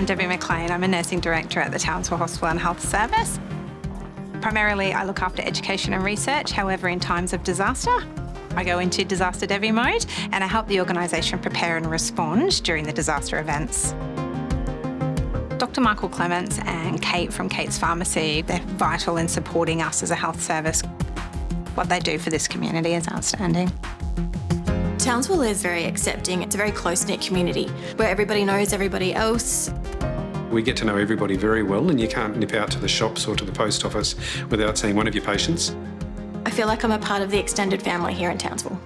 I'm Debbie Maclean. I'm a nursing director at the Townsville Hospital and Health Service. Primarily, I look after education and research. However, in times of disaster, I go into disaster Debbie mode and I help the organisation prepare and respond during the disaster events. Dr. Micheal Clements and Cate from Cate's Pharmacy, they're vital in supporting us as a health service. What they do for this community is outstanding. Townsville is very accepting. It's a very close-knit community where everybody knows everybody else. We get to know everybody very well, and you can't nip out to the shops or to the post office without seeing one of your patients. I feel like I'm a part of the extended family here in Townsville.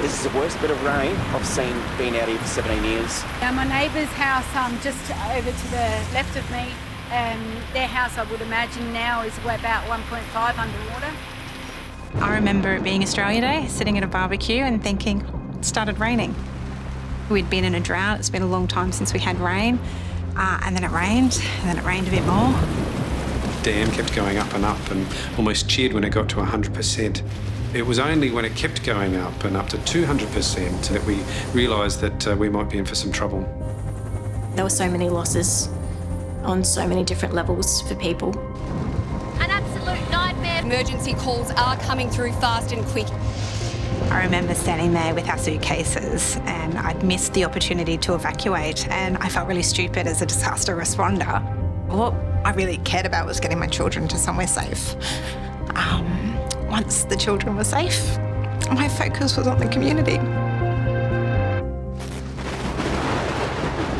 This is the worst bit of rain I've seen being out here for 17 years. My neighbour's house just over to the left of me, their house I would imagine now is about 1.5 underwater. I remember it being Australia Day, sitting at a barbecue and thinking, it started raining. We'd been in a drought, it's been a long time since we had rain, and then it rained a bit more. The dam kept going up and almost cheered when it got to 100%. It was only when it kept going up and up to 200% that we realised that we might be in for some trouble. There were so many losses on so many different levels for people. An absolute nightmare. Emergency calls are coming through fast and quick. I remember standing there with our suitcases and I'd missed the opportunity to evacuate and I felt really stupid as a disaster responder. What I really cared about was getting my children to somewhere safe. Once the children were safe, my focus was on the community.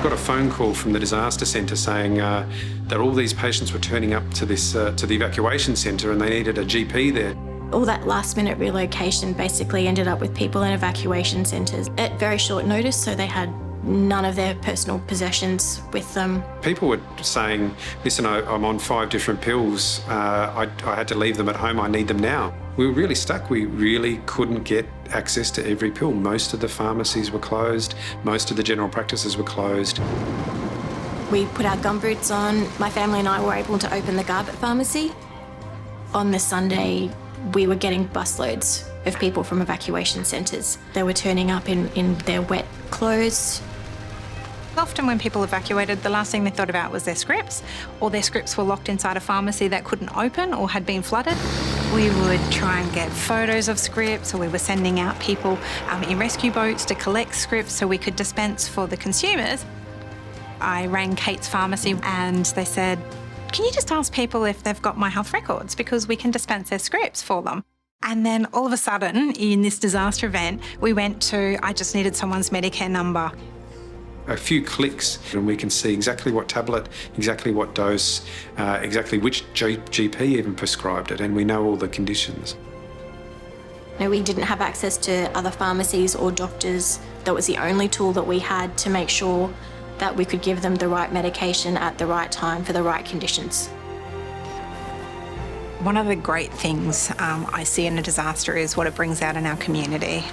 Got a phone call from the disaster centre saying that all these patients were turning up to the evacuation centre and they needed a GP there. All that last-minute relocation basically ended up with people in evacuation centres at very short notice, so they had none of their personal possessions with them. People were saying, listen, I'm on 5 different pills. I had to leave them at home. I need them now. We were really stuck. We really couldn't get access to every pill. Most of the pharmacies were closed. Most of the general practices were closed. We put our gumboots on. My family and I were able to open the Garbett pharmacy. On the Sunday, we were getting busloads of people from evacuation centres. They were turning up in their wet clothes. Often when people evacuated, the last thing they thought about was their scripts, or their scripts were locked inside a pharmacy that couldn't open or had been flooded. We would try and get photos of scripts, or we were sending out people in rescue boats to collect scripts so we could dispense for the consumers. I rang Cate's Pharmacy and they said, can you just ask people if they've got my health records because we can dispense their scripts for them. And then all of a sudden, in this disaster event, we went to, I just needed someone's Medicare number. A few clicks and we can see exactly what tablet, exactly what dose, exactly which GP even prescribed it, and we know all the conditions. No, we didn't have access to other pharmacies or doctors. That was the only tool that we had to make sure that we could give them the right medication at the right time for the right conditions. One of the great things I see in a disaster is what it brings out in our community.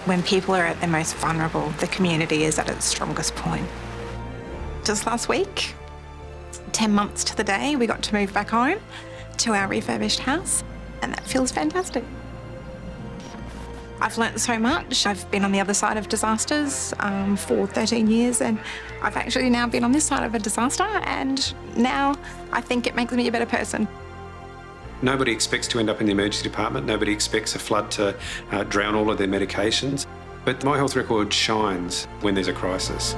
When people are at their most vulnerable, the community is at its strongest point. Just last week, 10 months to the day, we got to move back home to our refurbished house, and that feels fantastic. I've learnt so much. I've been on the other side of disasters for 13 years, and I've actually now been on this side of a disaster, and now I think it makes me a better person. Nobody expects to end up in the emergency department. Nobody expects a flood to drown all of their medications. But my health record shines when there's a crisis.